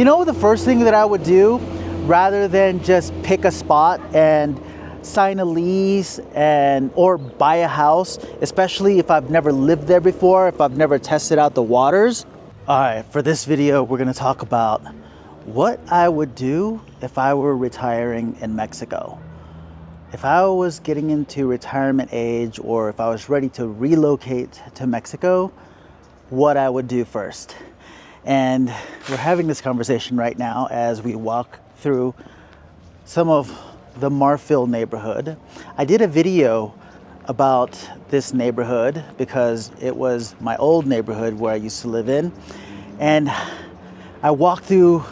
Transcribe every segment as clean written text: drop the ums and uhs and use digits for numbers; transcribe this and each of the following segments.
You know, the first thing that I would do, rather than just pick a spot and sign a lease or buy a house, especially if I've never lived there before, if I've never tested out the waters. All right, for this video, we're gonna talk about what I would do if I were retiring in Mexico. If I was getting into retirement age, or if I was ready to relocate to Mexico, what I would do first. And we're having this conversation right now as we walk through some of the Marfil neighborhood. I did a video about this neighborhood because it was my old neighborhood where I used to live in. And I walked through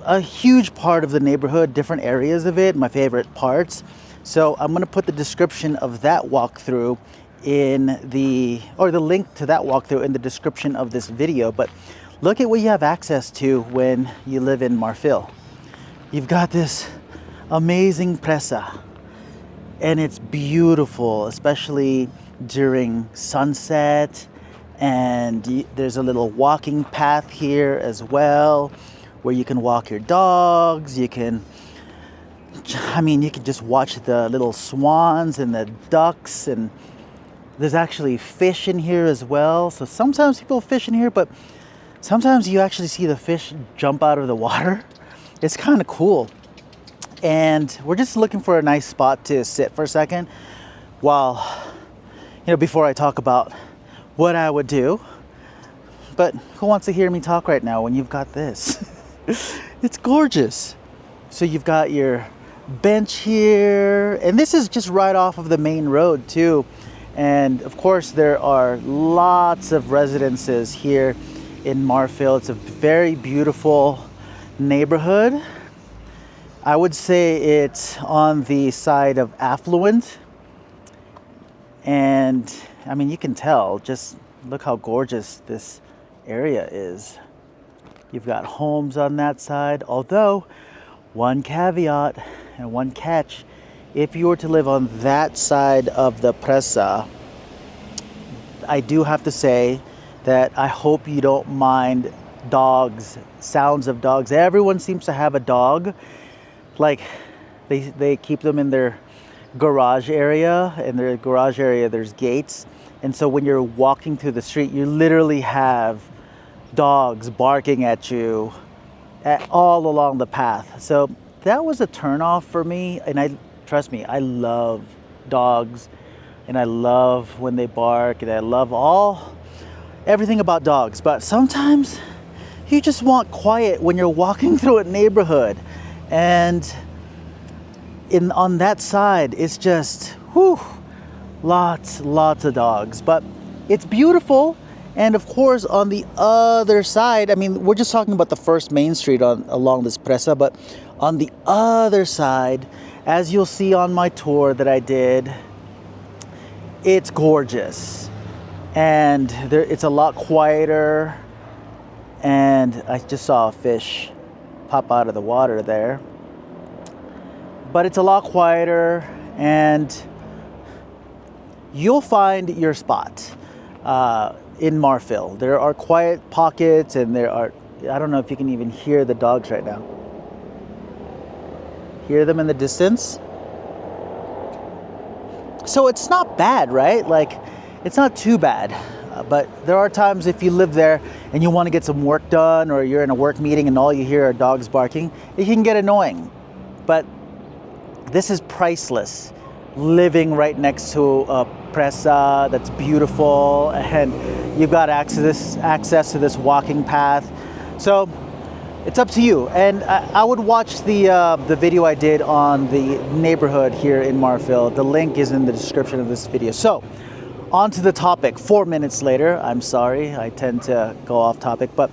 a huge part of the neighborhood, different areas of it, my favorite parts. So I'm gonna put the description of that walkthrough the link to that walkthrough in the description of this video. But look at what you have access to when you live in Marfil. You've got this amazing presa, and it's beautiful, especially during sunset. And there's a little walking path here as well, where you can walk your dogs. You can just watch the little swans and the ducks, and there's actually fish in here as well. So sometimes people fish in here, but sometimes you actually see the fish jump out of the water. It's kind of cool. And we're just looking for a nice spot to sit for a second before I talk about what I would do. But who wants to hear me talk right now when you've got this? It's gorgeous. So you've got your bench here, and this is just right off of the main road too. And of course there are lots of residences here in Marfil. It's a very beautiful neighborhood. I would say it's on the side of affluent. And I mean, you can tell, just look how gorgeous this area is. You've got homes on that side, although one caveat and one catch: if you were to live on that side of the presa, I do have to say that I hope you don't mind dogs, sounds of dogs. Everyone seems to have a dog. Like they keep them in their garage area. In their garage area, there's gates. And so when you're walking through the street, you literally have dogs barking at you all along the path. So that was a turnoff for me. And trust me, I love dogs, and I love when they bark, and I love everything about dogs. But sometimes you just want quiet when you're walking through a neighborhood. And on that side, it's just lots of dogs. But it's beautiful. And of course, on the other side, I mean, we're just talking about the first main street along this presa, but on the other side, as you'll see on my tour that I did, it's gorgeous. And it's a lot quieter. And I just saw a fish pop out of the water there. But it's a lot quieter, and you'll find your spot in Marfil. There are quiet pockets, and I don't know if you can even hear the dogs right now. Hear them in the distance? So it's not bad, right? Like, it's not too bad. But there are times if you live there and you want to get some work done, or you're in a work meeting and all you hear are dogs barking, it can get annoying. But this is priceless. Living right next to a presa that's beautiful, and you've got access to this walking path. So it's up to you. And I would watch the video I did on the neighborhood here in Marfil. The link is in the description of this video. So on to the topic. 4 minutes later. I'm sorry, I tend to go off topic. But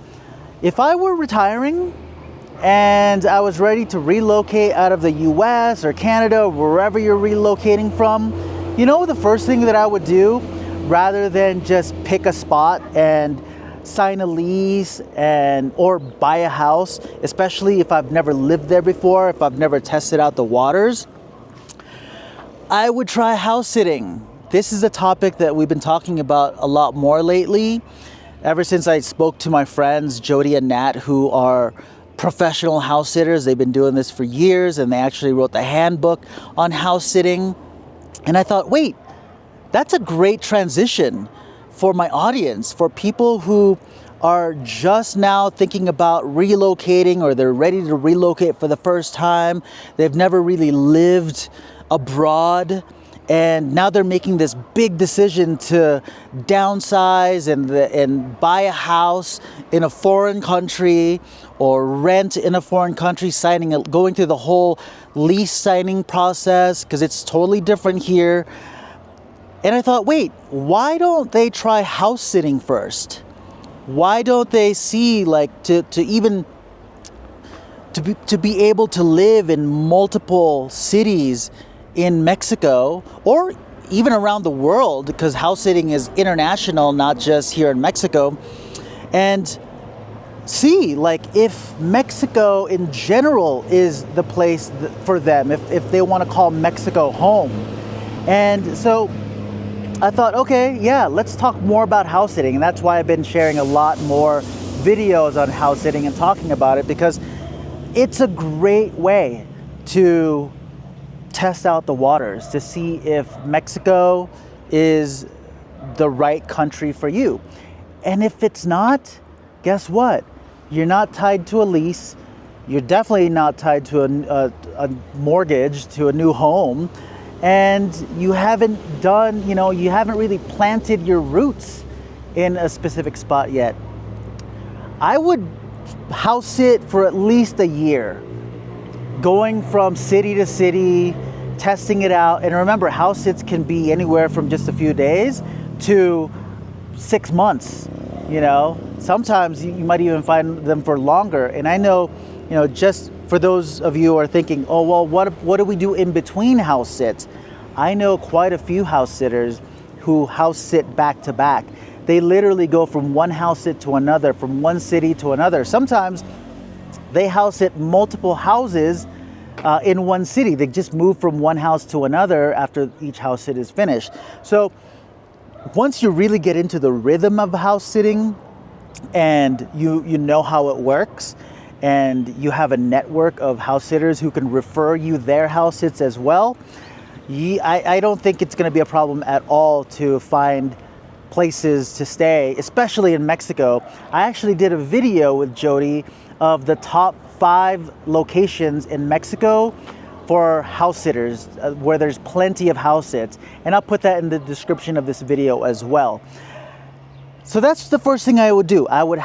if I were retiring and I was ready to relocate out of the US or Canada, or wherever you're relocating from, you know, the first thing that I would do, rather than just pick a spot and sign a lease or buy a house, especially if I've never lived there before, if I've never tested out the waters, I would try house sitting. This is a topic that we've been talking about a lot more lately. Ever since I spoke to my friends, Jodie and Nat, who are professional house sitters, they've been doing this for years, and they actually wrote the handbook on house sitting. And I thought, wait, that's a great transition for my audience, for people who are just now thinking about relocating, or they're ready to relocate for the first time. They've never really lived abroad, and now they're making this big decision to downsize and buy a house in a foreign country, or rent in a foreign country, going through the whole lease signing process, because it's totally different here. And I thought, wait, why don't they try house sitting first? Why don't they see, like, to be able to live in multiple cities in Mexico, or even around the world, because house sitting is international, not just here in Mexico, and see, like, if Mexico in general is the place for them, if they want to call Mexico home. And so I thought, okay, yeah, let's talk more about house sitting. And that's why I've been sharing a lot more videos on house sitting and talking about it, because it's a great way to test out the waters, to see if Mexico is the right country for you. And if it's not, guess what? You're not tied to a lease. You're definitely not tied to a mortgage, to a new home. And you haven't really planted your roots in a specific spot yet. I would house sit for at least a year, going from city to city, testing it out. And remember, house sits can be anywhere from just a few days to 6 months. Sometimes you might even find them for longer. And I know, just for those of you who are thinking, oh, well, what do we do in between house sits? I know quite a few house sitters who house sit back to back. They literally go from one house sit to another, from one city to another. Sometimes they house sit multiple houses in one city. They just move from one house to another after each house sit is finished. So once you really get into the rhythm of house sitting, and you know how it works, and you have a network of house sitters who can refer you their house sits as well, I don't think it's going to be a problem at all to find places to stay, especially in Mexico. I actually did a video with Jodie of the top 5 locations in Mexico for house sitters, where there's plenty of house sits, and I'll put that in the description of this video as well. So that's the first thing I would do. I would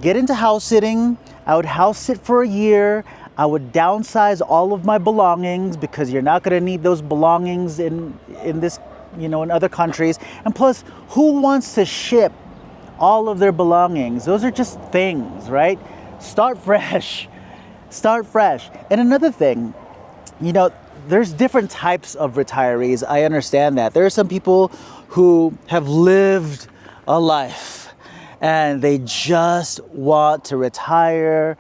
get into house sitting. I would house sit for a year. I would downsize all of my belongings, because you're not going to need those belongings in this, in other countries. And plus, who wants to ship all of their belongings? Those are just things, right? Start fresh. Start fresh. And another thing, there's different types of retirees. I understand that. There are some people who have lived a life and they just want to retire.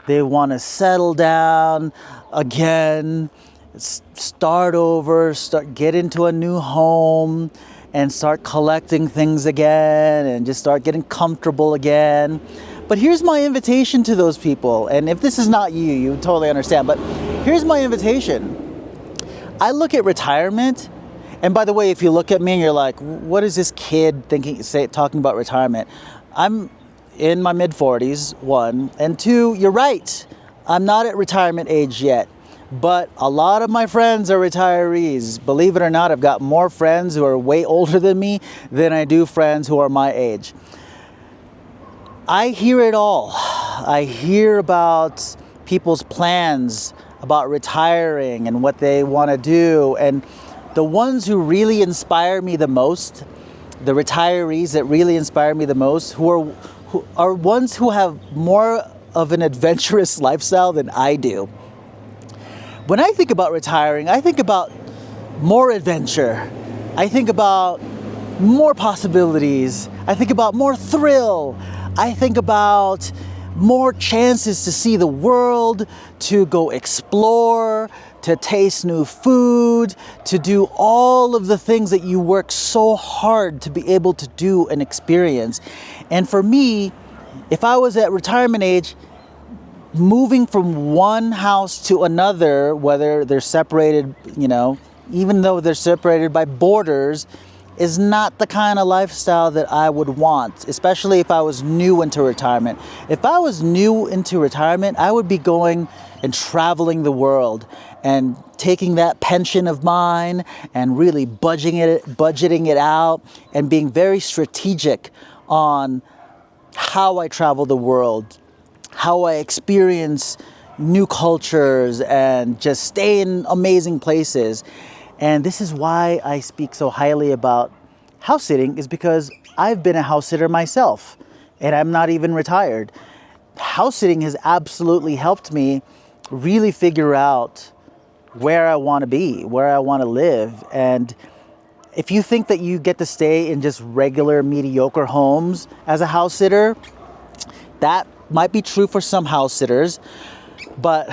They want to settle down again, start over, get into a new home, and start collecting things again, and just start getting comfortable again. But here's my invitation to those people. And if this is not you, you totally understand. But here's my invitation. I look at retirement. And by the way, if you look at me and you're like, what is this kid talking about retirement? I'm in my mid-40s, 1. And 2, you're right. I'm not at retirement age yet. But a lot of my friends are retirees. Believe it or not, I've got more friends who are way older than me than I do friends who are my age. I hear it all. I hear about people's plans about retiring and what they want to do. And the ones who really inspire me the most, the retirees that really inspire me the most, who are ones who have more of an adventurous lifestyle than I do. When I think about retiring, I think about more adventure. I think about more possibilities. I think about more thrill. I think about more chances to see the world, to go explore, to taste new food, to do all of the things that you work so hard to be able to do and experience. And for me, if I was at retirement age, moving from one house to another, whether they're separated, even though they're separated by borders, is not the kind of lifestyle that I would want, especially if I was new into retirement. If I was new into retirement, I would be going and traveling the world and taking that pension of mine and really budgeting it out and being very strategic on how I travel the world, how I experience new cultures and just stay in amazing places. And this is why I speak so highly about house sitting, is because I've been a house sitter myself and I'm not even retired. House sitting has absolutely helped me really figure out where I want to be, where I want to live. And if you think that you get to stay in just regular mediocre homes as a house sitter, that might be true for some house sitters, but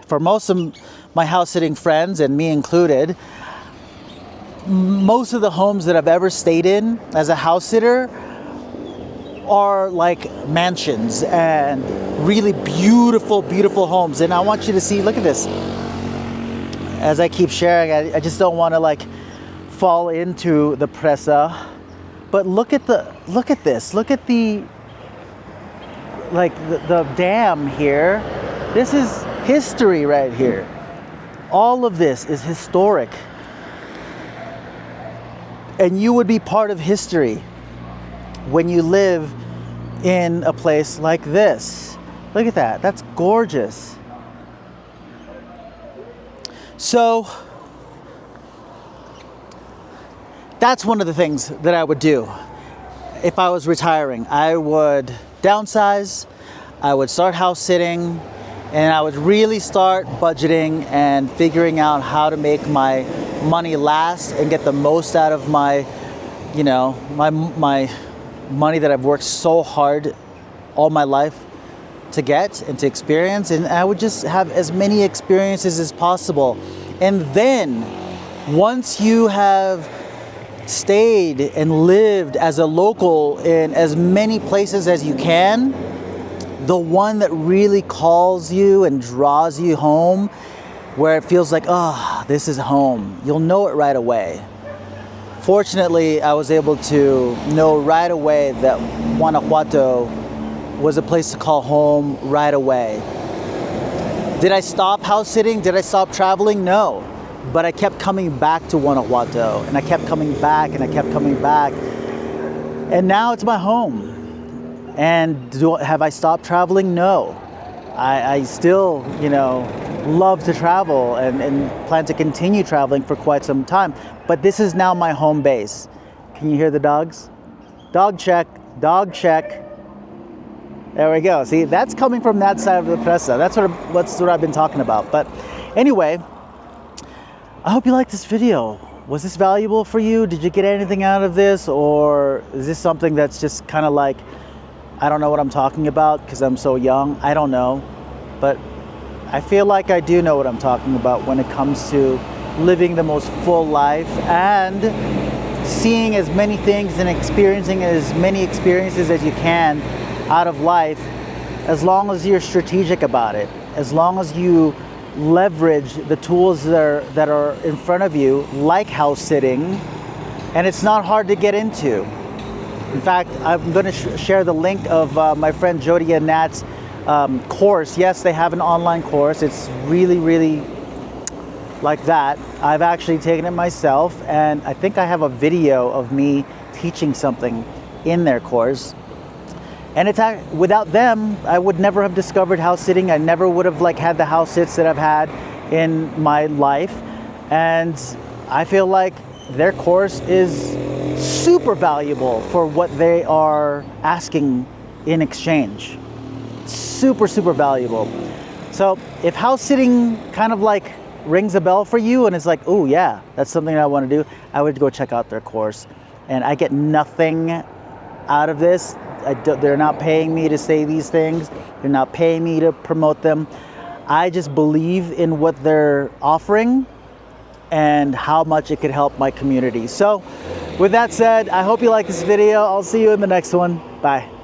for most of my house sitting friends, and me included, most of the homes that I've ever stayed in as a house sitter are like mansions and really beautiful, beautiful homes. And I want you to see, look at this. As I keep sharing, I just don't want to fall into the presa, but look at this. Look at the dam here. This is history right here. All of this is historic. And you would be part of history when you live in a place like this. Look at that. That's gorgeous. So that's one of the things that I would do if I was retiring. I would downsize, I would start house sitting, and I would really start budgeting and figuring out how to make my money last and get the most out of my money that I've worked so hard all my life to get and to experience. And I would just have as many experiences as possible. And then once you have stayed and lived as a local in as many places as you can, the one that really calls you and draws you home, where it feels like, this is home, you'll know it right away. Fortunately, I was able to know right away that Guanajuato was a place to call home right away. Did I stop house sitting? Did I stop traveling? No. But I kept coming back to Guanajuato, and I kept coming back, and I kept coming back. And now it's my home. And have I stopped traveling? No. I still, love to travel and plan to continue traveling for quite some time. But this is now my home base. Can you hear the dogs? Dog check, dog check. There we go. See, that's coming from that side of the presa. That's what I've been talking about. But anyway, I hope you liked this video. Was this valuable for you? Did you get anything out of this? Or is this something that's just kind of like, I don't know what I'm talking about because I'm so young? I don't know. But I feel like I do know what I'm talking about when it comes to living the most full life and seeing as many things and experiencing as many experiences as you can out of life, as long as you're strategic about it, as long as you leverage the tools that are in front of you, like house sitting, and it's not hard to get into. In fact, I'm going to share the link of my friend Jodie and Nat's course. Yes, they have an online course. It's really, really like that. I've actually taken it myself, and I think I have a video of me teaching something in their course. And it's without them, I would never have discovered house sitting. I never would have had the house sits that I've had in my life. And I feel like their course is super valuable for what they are asking in exchange. Super, super valuable. So if house sitting kind of rings a bell for you and it's like, oh yeah, that's something I want to do, I would go check out their course. And I get nothing out of this. They're not paying me to say these things. They're not paying me to promote them. I just believe in what they're offering and how much it could help my community. So with that said, I hope you like this video. I'll see you in the next one. Bye.